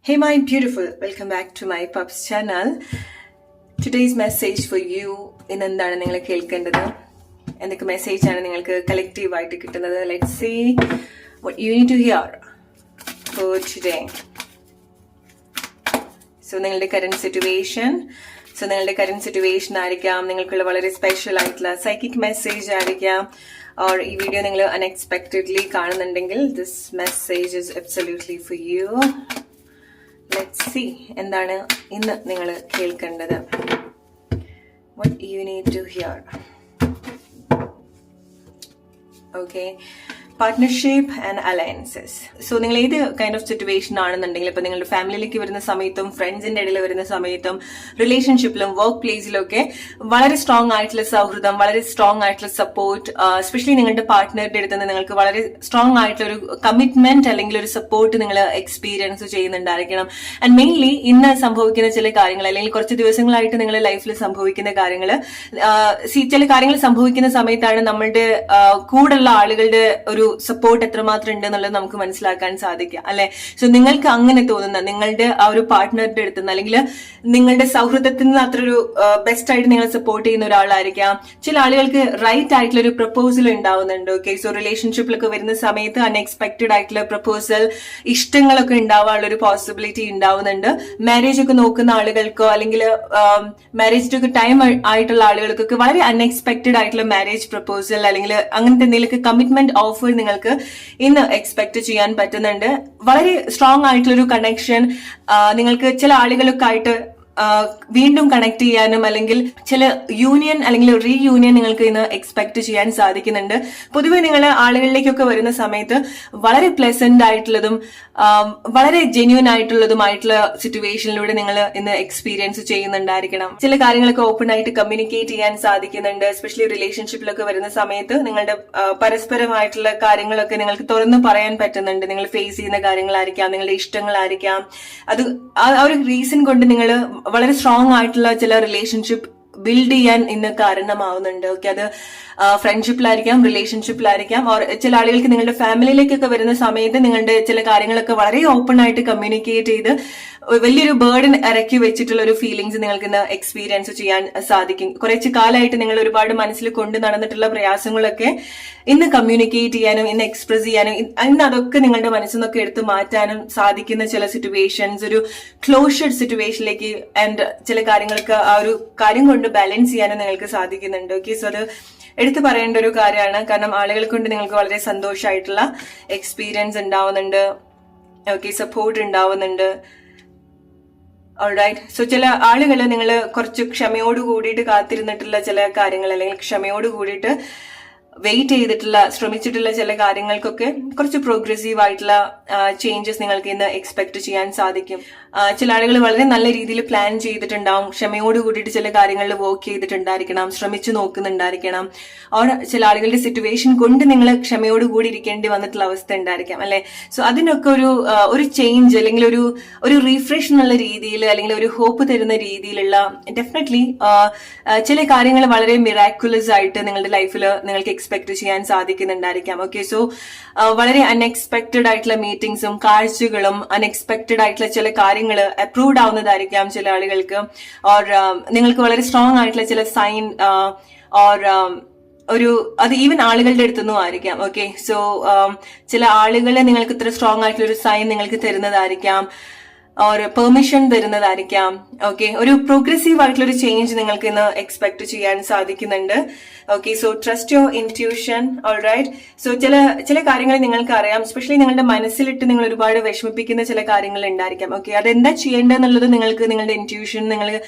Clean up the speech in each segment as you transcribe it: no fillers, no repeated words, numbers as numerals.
Hey my beautiful, welcome back to my Pups channel. Today's message for you ഇന്നെന്താണ് നിങ്ങൾ കേൾക്കേണ്ടത്? എന്തൊക്കെ message ആണ് നിങ്ങൾക്ക് കളക്റ്റീവ് ആയിട്ട് കിട്ടുന്നത്? Let's see what you need to hear for today. So നിങ്ങളുടെ കറന്റ് സിറ്റുവേഷൻ ആയിരിക്കാം, നിങ്ങൾക്കുള്ള വളരെ സ്പെഷ്യൽ ആയിട്ടുള്ള സൈക്കിക് മെസ്സേജ് ആയിരിക്കാം, or ഈ വീഡിയോ നിങ്ങൾ അൺഎക്സ്പെക്റ്റഡ്ലി കാണുന്നുണ്ടെങ്കിൽ this message is absolutely for you. Let's see എന്താണ് ഇന്ന് നിങ്ങൾ കേൾക്കേണ്ടത്. What you need to hear. Okay. Partnership and alliances. So നിങ്ങൾ ഏത് കൈൻഡ് ഓഫ് സിറ്റുവേഷൻ ആണെന്നുണ്ടെങ്കിൽ ഇപ്പൊ നിങ്ങളുടെ ഫാമിലിയിലേക്ക് വരുന്ന സമയത്തും ഫ്രണ്ട്സിന്റെ ഇടയിൽ വരുന്ന സമയത്തും റിലേഷൻഷിപ്പിലും വർക്ക് പ്ലേസിലും ഒക്കെ വളരെ സ്ട്രോങ് ആയിട്ടുള്ള സൗഹൃദം, വളരെ സ്ട്രോങ് ആയിട്ടുള്ള സപ്പോർട്ട്, എസ്പെഷ്യലി നിങ്ങളുടെ പാർട്ട്ണറുടെ അടുത്ത് നിന്ന് നിങ്ങൾക്ക് വളരെ സ്ട്രോങ് ആയിട്ടുള്ള ഒരു കമ്മിറ്റ്മെന്റ് അല്ലെങ്കിൽ ഒരു സപ്പോർട്ട് നിങ്ങൾ എക്സ്പീരിയൻസ് ചെയ്യുന്നുണ്ടായിരിക്കണം. ആൻഡ് മെയിൻലി ഇന്ന് സംഭവിക്കുന്ന ചില കാര്യങ്ങൾ അല്ലെങ്കിൽ കുറച്ച് ദിവസങ്ങളായിട്ട് നിങ്ങളുടെ ലൈഫിൽ സംഭവിക്കുന്ന കാര്യങ്ങൾ, ചില കാര്യങ്ങൾ സംഭവിക്കുന്ന സമയത്താണ് നമ്മളുടെ കൂടുള്ള ആളുകളുടെ ഒരു സപ്പോർട്ട് എത്രമാത്രം ഉണ്ട് എന്നുള്ളത് നമുക്ക് മനസ്സിലാക്കാൻ സാധിക്കുക, അല്ലെ? സോ നിങ്ങൾക്ക് അങ്ങനെ തോന്നുന്ന നിങ്ങളുടെ ആ ഒരു പാർട്ട്ണറുടെ അടുത്ത് നിന്ന് അല്ലെങ്കിൽ നിങ്ങളുടെ സൗഹൃദത്തിൽ നിന്ന് അത്ര ഒരു ബെസ്റ്റ് ആയിട്ട് നിങ്ങൾ സപ്പോർട്ട് ചെയ്യുന്ന ഒരാളായിരിക്കാം. ചില ആളുകൾക്ക് റൈറ്റ് ആയിട്ടുള്ള ഒരു പ്രപ്പോസൽ ഉണ്ടാവുന്നുണ്ട്. ഓക്കെ, സോ റിലേഷൻഷിപ്പിലൊക്കെ വരുന്ന സമയത്ത് അൺഎക്സ്പെക്ടഡ് ആയിട്ടുള്ള പ്രപ്പോസൽ, ഇഷ്ടങ്ങളൊക്കെ ഉണ്ടാവാനുള്ള ഒരു പോസിബിലിറ്റി ഉണ്ടാവുന്നുണ്ട്. മാരേജ് ഒക്കെ നോക്കുന്ന ആളുകൾക്കോ അല്ലെങ്കിൽ മാരേജിനൊക്കെ ടൈം ആയിട്ടുള്ള ആളുകൾക്കൊക്കെ വളരെ അൺഎക്സ്പെക്ടഡ് ആയിട്ടുള്ള മാരേജ് പ്രപ്പോസൽ അല്ലെങ്കിൽ അങ്ങനത്തെ എന്തെങ്കിലുമൊക്കെ കമ്മിറ്റ്മെന്റ് ഓഫർ നിങ്ങൾക്ക് ഇന്ന് എക്സ്പെക്ട് ചെയ്യാൻ പറ്റുന്നുണ്ട്. വളരെ സ്ട്രോങ് ആയിട്ടുള്ളൊരു കണക്ഷൻ നിങ്ങൾക്ക് ചില ആളുകളൊക്കെ ആയിട്ട് വീണ്ടും കണക്ട് ചെയ്യാനും അല്ലെങ്കിൽ ചില യൂണിയൻ അല്ലെങ്കിൽ റീയൂണിയൻ നിങ്ങൾക്ക് ഇന്ന് എക്സ്പെക്ട് ചെയ്യാൻ സാധിക്കുന്നുണ്ട്. പൊതുവെ നിങ്ങൾ ആളുകളിലേക്കൊക്കെ വരുന്ന സമയത്ത് വളരെ പ്ലസന്റ് ആയിട്ടുള്ളതും വളരെ ജെന്യൂൻ ആയിട്ടുള്ളതുമായിട്ടുള്ള സിറ്റുവേഷനിലൂടെ നിങ്ങൾ ഇന്ന് എക്സ്പീരിയൻസ് ചെയ്യുന്നുണ്ടായിരിക്കണം. ചില കാര്യങ്ങളൊക്കെ ഓപ്പൺ ആയിട്ട് കമ്മ്യൂണിക്കേറ്റ് ചെയ്യാൻ സാധിക്കുന്നുണ്ട്. എസ്പെഷ്യലി റിലേഷൻഷിപ്പിലൊക്കെ വരുന്ന സമയത്ത് നിങ്ങളുടെ പരസ്പരമായിട്ടുള്ള കാര്യങ്ങളൊക്കെ നിങ്ങൾക്ക് തുറന്നു പറയാൻ പറ്റുന്നുണ്ട്. നിങ്ങൾ ഫേസ് ചെയ്യുന്ന കാര്യങ്ങളായിരിക്കാം, നിങ്ങളുടെ ഇഷ്ടങ്ങളായിരിക്കാം. അത് ആ ഒരു റീസൺ കൊണ്ട് നിങ്ങൾ വളരെ സ്ട്രോങ് ആയിട്ടുള്ള ചില റിലേഷൻഷിപ്പ് ബിൽഡ് ചെയ്യാൻ ഇന്ന് കാരണമാവുന്നുണ്ട്. ഓക്കെ, അത് ഫ്രണ്ട്ഷിപ്പിലായിരിക്കാം, റിലേഷൻഷിപ്പിലായിരിക്കാം, ഓർ ചില ആളുകൾക്ക് നിങ്ങളുടെ ഫാമിലിയിലേക്കൊക്കെ വരുന്ന സമയത്ത് നിങ്ങളുടെ ചില കാര്യങ്ങളൊക്കെ വളരെ ഓപ്പൺ ആയിട്ട് കമ്മ്യൂണിക്കേറ്റ് ചെയ്ത് വലിയൊരു ബേർഡൻ ഇറക്കി വെച്ചിട്ടുള്ള ഒരു ഫീലിംഗ്സ് നിങ്ങൾക്ക് ഇന്ന് എക്സ്പീരിയൻസ് ചെയ്യാൻ സാധിക്കും. കുറച്ച് കാലമായിട്ട് നിങ്ങൾ ഒരുപാട് മനസ്സിൽ കൊണ്ട് നടന്നിട്ടുള്ള പ്രയാസങ്ങളൊക്കെ ഇന്ന് കമ്മ്യൂണിക്കേറ്റ് ചെയ്യാനും ഇന്ന് എക്സ്പ്രസ് ചെയ്യാനും ഇന്ന് അതൊക്കെ നിങ്ങളുടെ മനസ്സിൽ നിന്നൊക്കെ എടുത്തു മാറ്റാനും സാധിക്കുന്ന ചില സിറ്റുവേഷൻസ്, ഒരു ക്ലോഷർ സിറ്റുവേഷനിലേക്ക് ആൻഡ് ചില കാര്യങ്ങൾക്ക് ആ ഒരു കാര്യം കൊണ്ട് ബാലൻസ് ചെയ്യാനും നിങ്ങൾക്ക് സാധിക്കുന്നുണ്ട്. ഓക്കെ, സോ അത് എടുത്തു പറയേണ്ട ഒരു കാര്യമാണ്. കാരണം ആളുകൾ കൊണ്ട് നിങ്ങൾക്ക് വളരെ സന്തോഷമായിട്ടുള്ള എക്സ്പീരിയൻസ് ഉണ്ടാവുന്നുണ്ട്. ഓക്കെ, സപ്പോർട്ട് ഉണ്ടാവുന്നുണ്ട്. ഓൾറൈറ്റ്, സോ ചില ആളുകൾ നിങ്ങൾ കുറച്ച് ക്ഷമയോട് കൂടിയിട്ട് കാത്തിരുന്നിട്ടുള്ള ചില കാര്യങ്ങൾ അല്ലെങ്കിൽ ക്ഷമയോട് കൂടിയിട്ട് വെയിറ്റ് ചെയ്തിട്ടുള്ള ശ്രമിച്ചിട്ടുള്ള ചില കാര്യങ്ങൾക്കൊക്കെ കുറച്ച് പ്രോഗ്രസീവ് ആയിട്ടുള്ള ചേഞ്ചസ് നിങ്ങൾക്ക് ഇന്ന് എക്സ്പെക്ട് ചെയ്യാൻ സാധിക്കും. ചില ആളുകൾ വളരെ നല്ല രീതിയിൽ പ്ലാൻ ചെയ്തിട്ടുണ്ടാവും, ക്ഷമയോട് കൂടിയിട്ട് ചില കാര്യങ്ങളിൽ വർക്ക് ചെയ്തിട്ടുണ്ടായിരിക്കണം, ശ്രമിച്ചു നോക്കുന്നുണ്ടായിരിക്കണം. ഓർ ചില ആളുകളുടെ സിറ്റുവേഷൻ കൊണ്ട് നിങ്ങൾ ക്ഷമയോട് കൂടി ഇരിക്കേണ്ടി വന്നിട്ടുള്ള അവസ്ഥ ഉണ്ടായിരിക്കാം, അല്ലെ? സോ അതിനൊക്കെ ഒരു ചേഞ്ച് അല്ലെങ്കിൽ ഒരു റീഫ്രഷ് എന്നുള്ള രീതിയിൽ അല്ലെങ്കിൽ ഒരു ഹോപ്പ് തരുന്ന രീതിയിലുള്ള ഡെഫിനറ്റ്ലി ചില കാര്യങ്ങൾ വളരെ മിറാക്കുലസ് ആയിട്ട് നിങ്ങളുടെ ലൈഫിൽ നിങ്ങൾക്ക് എക്സ്പെക്ട് ചെയ്യാൻ സാധിക്കുന്നുണ്ടായിരിക്കാം. ഓക്കെ, സോ വളരെ അൺഎക്സ്പെക്ടഡ് ആയിട്ടുള്ള മീറ്റിംഗ്സും കാഴ്ചകളും അൺഎക്സ്പെക്ടഡ് ആയിട്ടുള്ള ചില കാര്യങ്ങൾ അപ്രൂവ്ഡ് ആവുന്നതായിരിക്കാം ചില ആളുകൾക്ക്. ഓർ നിങ്ങൾക്ക് വളരെ സ്ട്രോങ് ആയിട്ടുള്ള ചില സൈൻ ഓർ അത് ഈവൻ ആളുകളുടെ അടുത്തൊന്നും ആയിരിക്കാം. ഓക്കെ, സോ ചില ആളുകളെ നിങ്ങൾക്ക് ഇത്ര സ്ട്രോങ് ആയിട്ടുള്ള ഒരു സൈൻ നിങ്ങൾക്ക് തരുന്നതായിരിക്കാം, ഓർ പെർമിഷൻ തരുന്നതായിരിക്കാം. ഓക്കെ, ഒരു പ്രോഗ്രസീവ് ആയിട്ടുള്ള ഒരു ചേഞ്ച് നിങ്ങൾക്ക് ഇന്ന് എക്സ്പെക്ട് ചെയ്യാൻ സാധിക്കുന്നുണ്ട്. Okay, so trust your intuition. Alright, so ചില കാര്യങ്ങൾ നിങ്ങൾക്ക് അറിയാം, എസ്പെഷ്യലി നിങ്ങളുടെ മനസ്സിലിട്ട് നിങ്ങൾ ഒരുപാട് വിഷമിപ്പിക്കുന്ന ചില കാര്യങ്ങൾ ഉണ്ടായിരിക്കാം. ഓക്കെ, അതെന്താ ചെയ്യേണ്ടതെന്നുള്ളത് നിങ്ങൾക്ക് നിങ്ങളുടെ ഇൻറ്റ്യൂഷൻ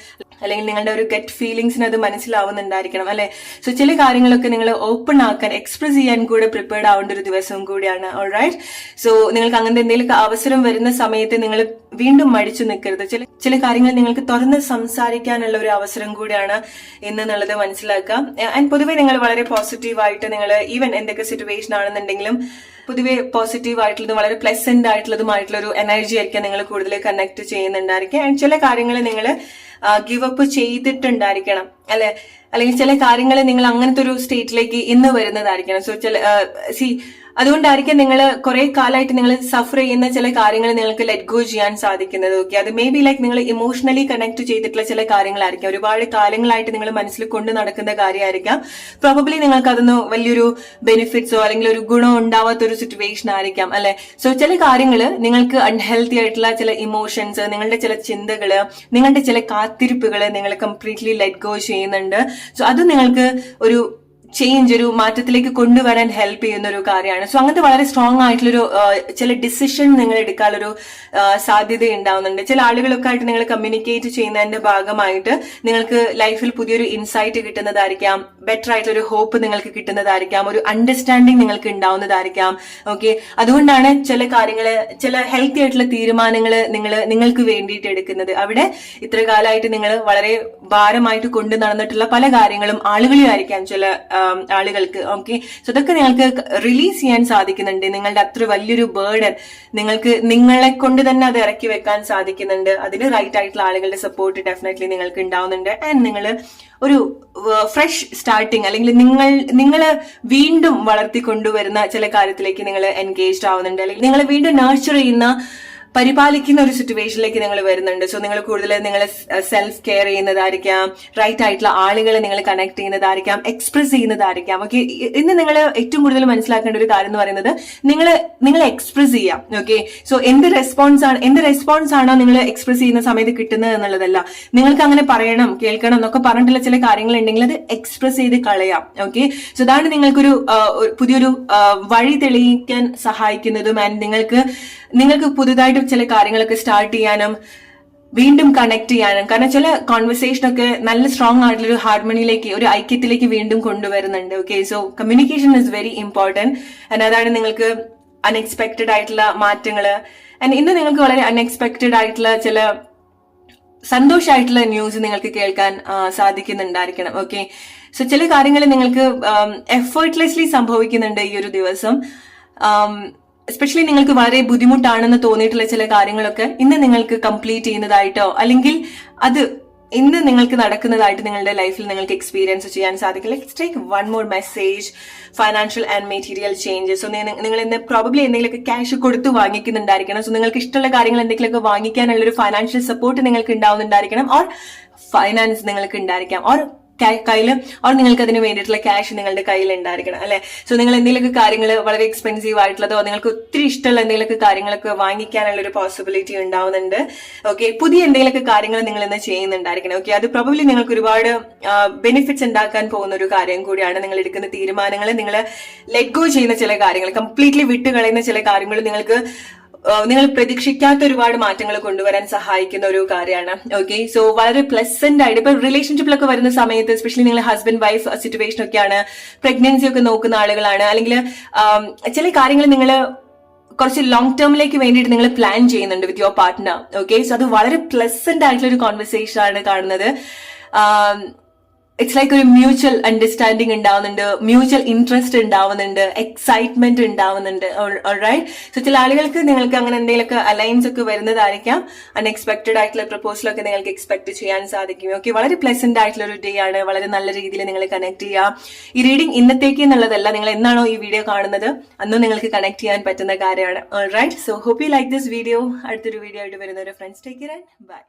അല്ലെങ്കിൽ നിങ്ങളുടെ ഒരു ഗറ്റ് ഫീലിംഗ്സിന് അത് മനസ്സിലാവുന്നുണ്ടായിരിക്കണം, അല്ലെ? സോ ചില കാര്യങ്ങളൊക്കെ നിങ്ങൾ ഓപ്പൺ ആക്കാൻ എക്സ്പ്രസ് ചെയ്യാൻ കൂടെ പ്രിപ്പയർഡ് ആവേണ്ട ഒരു ദിവസവും കൂടിയാണ്. ഓൾറൈറ്റ്, സോ നിങ്ങൾക്ക് അങ്ങനത്തെ എന്തെങ്കിലും അവസരം വരുന്ന സമയത്ത് നിങ്ങൾ വീണ്ടും മടിച്ചു നിൽക്കരുത്. ചില കാര്യങ്ങൾ നിങ്ങൾക്ക് തുറന്ന് സംസാരിക്കാനുള്ള ഒരു അവസരം കൂടിയാണ് എന്നുള്ളത് മനസ്സിലാക്കാം. ആൻഡ് പൊതുവെ നിങ്ങൾ വളരെ പോസിറ്റീവായിട്ട് നിങ്ങൾ ഈവൻ എന്തൊക്കെ സിറ്റുവേഷൻ ആണെന്നുണ്ടെങ്കിലും പൊതുവെ പോസിറ്റീവ് ആയിട്ടുള്ളതും വളരെ പ്ലസന്റ് ആയിട്ടുള്ളതുമായിട്ടുള്ള ഒരു എനർജി ആയിരിക്കാം നിങ്ങൾ കൂടുതൽ കണക്ട് ചെയ്യുന്നുണ്ടായിരിക്കും. ആൻഡ് ചില കാര്യങ്ങൾ നിങ്ങൾ ഗിവ് അപ്പ് ചെയ്തിട്ടുണ്ടായിരിക്കണം, അല്ലെങ്കിൽ ചില കാര്യങ്ങൾ നിങ്ങൾ അങ്ങനത്തെ ഒരു സ്റ്റേറ്റിലേക്ക് ഇന്ന് വരുന്നതായിരിക്കണം. സോ അതുകൊണ്ടായിരിക്കും നിങ്ങൾ കുറെ കാലമായിട്ട് നിങ്ങൾ സഫർ ചെയ്യുന്ന ചില കാര്യങ്ങൾ നിങ്ങൾക്ക് ലെറ്റ് ഗോ ചെയ്യാൻ സാധിക്കുന്നത്. ഓക്കെ, അത് മേ ബി ലൈക്ക് നിങ്ങൾ ഇമോഷണലി കണക്ട് ചെയ്തിട്ടുള്ള ചില കാര്യങ്ങളായിരിക്കാം, ഒരുപാട് കാലങ്ങളായിട്ട് നിങ്ങൾ മനസ്സിൽ കൊണ്ട് നടക്കുന്ന കാര്യമായിരിക്കാം. പ്രോബബ്ലി നിങ്ങൾക്ക് അതൊന്ന് വലിയൊരു ബെനിഫിറ്റ്സോ അല്ലെങ്കിൽ ഒരു ഗുണമോ ഉണ്ടാവാത്ത ഒരു സിറ്റുവേഷൻ ആയിരിക്കാം അല്ലെ. സോ ചില കാര്യങ്ങൾ നിങ്ങൾക്ക് അൺഹെൽത്തി ആയിട്ടുള്ള ചില ഇമോഷൻസ്, നിങ്ങളുടെ ചില ചിന്തകള്, നിങ്ങളുടെ ചില കാത്തിരിപ്പുകൾ നിങ്ങൾ കംപ്ലീറ്റ്ലി ലെറ്റ് ഗോ ചെയ്യുന്നുണ്ട്. സോ അത് നിങ്ങൾക്ക് ഒരു ചേഞ്ച്, ഒരു മാറ്റത്തിലേക്ക് കൊണ്ടുവരാൻ ഹെൽപ്പ് ചെയ്യുന്ന ഒരു കാര്യമാണ്. സോ അങ്ങനത്തെ വളരെ സ്ട്രോങ് ആയിട്ടുള്ളൊരു ചില ഡിസിഷൻ നിങ്ങൾ എടുക്കാനൊരു സാധ്യത ഉണ്ടാവുന്നുണ്ട്. ചില ആളുകളൊക്കെ ആയിട്ട് നിങ്ങൾ കമ്മ്യൂണിക്കേറ്റ് ചെയ്യുന്നതിന്റെ ഭാഗമായിട്ട് നിങ്ങൾക്ക് ലൈഫിൽ പുതിയൊരു ഇൻസൈറ്റ് കിട്ടുന്നതായിരിക്കാം, ബെറ്റർ ആയിട്ടൊരു ഹോപ്പ് നിങ്ങൾക്ക് കിട്ടുന്നതായിരിക്കാം, ഒരു അണ്ടർസ്റ്റാൻഡിങ് നിങ്ങൾക്ക് ഉണ്ടാവുന്നതായിരിക്കാം. ഓക്കെ, അതുകൊണ്ടാണ് ചില കാര്യങ്ങള്, ചില ഹെൽത്തി ആയിട്ടുള്ള തീരുമാനങ്ങൾ നിങ്ങൾക്ക് വേണ്ടിയിട്ട് എടുക്കുന്നത്. അവിടെ ഇത്ര കാലമായിട്ട് നിങ്ങൾ വളരെ ഭാരമായിട്ട് കൊണ്ടു നടന്നിട്ടുള്ള പല കാര്യങ്ങളും ആളുകളായിരിക്കാം ചില ആളുകൾക്ക്. ഓക്കെ, സോ അതൊക്കെ നിങ്ങൾക്ക് റിലീസ് ചെയ്യാൻ സാധിക്കുന്നുണ്ട്. നിങ്ങളുടെ അത്ര വലിയൊരു ബേർഡൻ നിങ്ങളെ കൊണ്ട് തന്നെ അത് ഇറക്കി വെക്കാൻ സാധിക്കുന്നുണ്ട്. അതിന് റൈറ്റ് ആയിട്ടുള്ള ആളുകളുടെ സപ്പോർട്ട് ഡെഫിനറ്റ്ലി നിങ്ങൾക്ക് ഉണ്ടാവുന്നുണ്ട്. ആൻഡ് നിങ്ങൾ ഒരു ഫ്രഷ് സ്റ്റാർട്ടിങ് അല്ലെങ്കിൽ നിങ്ങൾ വീണ്ടും വളർത്തിക്കൊണ്ടുവരുന്ന ചില കാര്യത്തിലേക്ക് നിങ്ങൾ എൻഗേജ്ഡ് ആവുന്നുണ്ട്, അല്ലെങ്കിൽ നിങ്ങൾ വീണ്ടും നർച്ചർ ചെയ്യുന്ന, പരിപാലിക്കുന്ന ഒരു സിറ്റുവേഷനിലേക്ക് നിങ്ങൾ വരുന്നുണ്ട്. സോ നിങ്ങൾ കൂടുതൽ നിങ്ങൾ സെൽഫ് കെയർ ചെയ്യുന്നതായിരിക്കാം, റൈറ്റ് ആയിട്ടുള്ള ആളുകളെ നിങ്ങൾ കണക്ട് ചെയ്യുന്നതായിരിക്കാം, എക്സ്പ്രസ് ചെയ്യുന്നതായിരിക്കാം. ഓക്കെ, ഇന്ന് നിങ്ങൾ ഏറ്റവും കൂടുതൽ മനസ്സിലാക്കേണ്ട ഒരു കാര്യം എന്ന് പറയുന്നത് നിങ്ങൾ എക്സ്പ്രസ് ചെയ്യാം. ഓക്കെ, സോ എന്ത് റെസ്പോൺസ് ആണോ നിങ്ങൾ എക്സ്പ്രസ് ചെയ്യുന്ന സമയത്ത് കിട്ടുന്നത് എന്നുള്ളതല്ല. നിങ്ങൾക്ക് അങ്ങനെ പറയണം, കേൾക്കണം എന്നൊക്കെ പറഞ്ഞിട്ടുള്ള ചില കാര്യങ്ങൾ ഉണ്ടെങ്കിൽ അത് എക്സ്പ്രസ് ചെയ്ത് കളയാം. ഓക്കെ, സോ അതാണ് നിങ്ങൾക്കൊരു പുതിയൊരു വഴി തെളിയിക്കാൻ സഹായിക്കുന്നതും. ആൻഡ് നിങ്ങൾക്ക് പുതുതായിട്ട് ചില കാര്യങ്ങളൊക്കെ സ്റ്റാർട്ട് ചെയ്യാനും വീണ്ടും കണക്ട് ചെയ്യാനും. കാരണം ചില കോൺവെർസേഷനൊക്കെ നല്ല സ്ട്രോങ് ആയിട്ടുള്ള ഒരു ഹാർമണിയിലേക്ക്, ഒരു ഐക്യത്തിലേക്ക് വീണ്ടും കൊണ്ടുവരുന്നുണ്ട്. Okay, so communication is very important. And അതാണ് നിങ്ങൾക്ക് അൺഎക്സ്പെക്ടഡ് ആയിട്ടുള്ള മാറ്റങ്ങള്. ആൻഡ് ഇന്ന് നിങ്ങൾക്ക് വളരെ അൺഎക്സ്പെക്ടഡ് ആയിട്ടുള്ള ചില സന്തോഷമായിട്ടുള്ള ന്യൂസ് നിങ്ങൾക്ക് കേൾക്കാൻ സാധിക്കുന്നുണ്ടായിരിക്കണം. ഓക്കെ, സോ ചില കാര്യങ്ങൾ നിങ്ങൾക്ക് എഫേർട്ട്ലെസ്ലി സംഭവിക്കുന്നുണ്ട് ഈ ഒരു ദിവസം. എസ്പെഷ്യലി നിങ്ങൾക്ക് വളരെ ബുദ്ധിമുട്ടാണെന്ന് തോന്നിയിട്ടുള്ള ചില കാര്യങ്ങളൊക്കെ ഇന്ന് നിങ്ങൾക്ക് കംപ്ലീറ്റ് ചെയ്യുന്നതായിട്ടോ അല്ലെങ്കിൽ അത് ഇന്ന് നിങ്ങൾക്ക് നടക്കുന്നതായിട്ട് നിങ്ങളുടെ ലൈഫിൽ നിങ്ങൾക്ക് എക്സ്പീരിയൻസ് ചെയ്യാൻ സാധിക്കും. Let's take one more message, financial and material changes. So നിങ്ങൾ ഇന്ന് പ്രോബബ്ലി എന്തെങ്കിലുമൊക്കെ ക്യാഷ് കൊടുത്ത് വാങ്ങിക്കുന്നുണ്ടായിരിക്കണം. സോ നിങ്ങൾക്ക് ഇഷ്ടമുള്ള കാര്യങ്ങൾ എന്തെങ്കിലുമൊക്കെ വാങ്ങിക്കാനുള്ള ഒരു ഫൈനാൻഷ്യൽ സപ്പോർട്ട് നിങ്ങൾക്ക് ഉണ്ടാവുന്നുണ്ടായിരിക്കണം, ഓർ ഫൈനാൻസ് നിങ്ങൾക്ക് ഉണ്ടായിരിക്കാം, ഓർ കയ്യിൽ, ഓർ നിങ്ങൾക്ക് അതിന് വേണ്ടിയിട്ടുള്ള ക്യാഷ് നിങ്ങളുടെ കയ്യിൽ ഉണ്ടായിരിക്കണം അല്ലെ. സോ നിങ്ങൾ എന്തെങ്കിലുമൊക്കെ കാര്യങ്ങൾ വളരെ എക്സ്പെൻസീവ് ആയിട്ടുള്ളതോ നിങ്ങൾക്ക് ഒത്തിരി ഇഷ്ടമുള്ള എന്തെങ്കിലുമൊക്കെ കാര്യങ്ങളൊക്കെ വാങ്ങിക്കാനുള്ള ഒരു പോസിബിലിറ്റി ഉണ്ടാവുന്നുണ്ട്. ഓക്കെ, പുതിയ എന്തെങ്കിലുമൊക്കെ കാര്യങ്ങൾ നിങ്ങൾ ഇന്ന് ചെയ്യുന്നുണ്ടായിരിക്കണം. ഓക്കെ, അത് പ്രോബബ്ലി നിങ്ങൾക്ക് ഒരുപാട് ബെനിഫിറ്റ്സ് ഉണ്ടാക്കാൻ പോകുന്ന ഒരു കാര്യം കൂടിയാണ്. നിങ്ങൾ എടുക്കുന്ന തീരുമാനങ്ങൾ, നിങ്ങൾ ലെറ്റ് ഗോ ചെയ്യുന്ന ചില കാര്യങ്ങൾ, കംപ്ലീറ്റ്ലി വിട്ടുകളയുന്ന ചില കാര്യങ്ങൾ നിങ്ങൾ പ്രതീക്ഷിക്കാത്ത ഒരുപാട് മാറ്റങ്ങൾ കൊണ്ടുവരാൻ സഹായിക്കുന്ന ഒരു കാര്യമാണ്. ഓക്കെ, സോ വളരെ പ്ലസന്റ് ആയിട്ട് ഇപ്പൊ റിലേഷൻഷിപ്പിലൊക്കെ വരുന്ന സമയത്ത്, എസ്പെഷ്യലി നിങ്ങൾ ഹസ്ബൻഡ് വൈഫ് സിറ്റുവേഷൻ ഒക്കെയാണ്, പ്രഗ്നൻസി ഒക്കെ നോക്കുന്ന ആളുകളാണ്, അല്ലെങ്കിൽ ചില കാര്യങ്ങൾ നിങ്ങൾ കുറച്ച് ലോങ് ടേമിലേക്ക് വേണ്ടിയിട്ട് നിങ്ങൾ പ്ലാൻ ചെയ്യുന്നുണ്ട് with your partner. Okay, so അത് വളരെ പ്ലസന്റ് ആയിട്ടുള്ള ഒരു കോൺവെർസേഷൻ ആണ് കാണുന്നത്. ഇറ്റ്സ് ലൈക്ക് ഒരു മ്യൂച്വൽ അണ്ടർസ്റ്റാൻഡിങ് ഉണ്ടാവുന്നുണ്ട്, മ്യൂച്വൽ ഇൻട്രസ്റ്റ് ഉണ്ടാവുന്നുണ്ട്, എക്സൈറ്റ്മെന്റ് ഉണ്ടാവുന്നുണ്ട്. ഓൾറൈറ്റ്, സോ ചില ആളുകൾക്ക് നിങ്ങൾക്ക് അങ്ങനെ എന്തെങ്കിലുമൊക്കെ അലയൻസ് ഒക്കെ വരുന്നതായിരിക്കാം. അൺഎക്സ്പെക്ടഡ് ആയിട്ടുള്ള പ്രപ്പോസലൊക്കെ നിങ്ങൾക്ക് എക്സ്പെക്ട് ചെയ്യാൻ സാധിക്കും. ഓക്കെ, വളരെ പ്ലസന്റ് ആയിട്ടുള്ള ഒരു ഡേ ആണ്. വളരെ നല്ല രീതിയിൽ നിങ്ങൾ കണക്ട് ചെയ്യാം. ഈ റീഡിംഗ് ഇന്നത്തേക്ക് എന്നുള്ളതല്ല, നിങ്ങൾ എന്നാണോ ഈ വീഡിയോ കാണുന്നത് അന്നും നിങ്ങൾക്ക് കണക്ട് ചെയ്യാൻ പറ്റുന്ന കാര്യമാണ്. Alright, so hope you like this video. അടുത്തൊരു വീഡിയോ ആയിട്ട് വരുന്നവരെ friends, take care and by.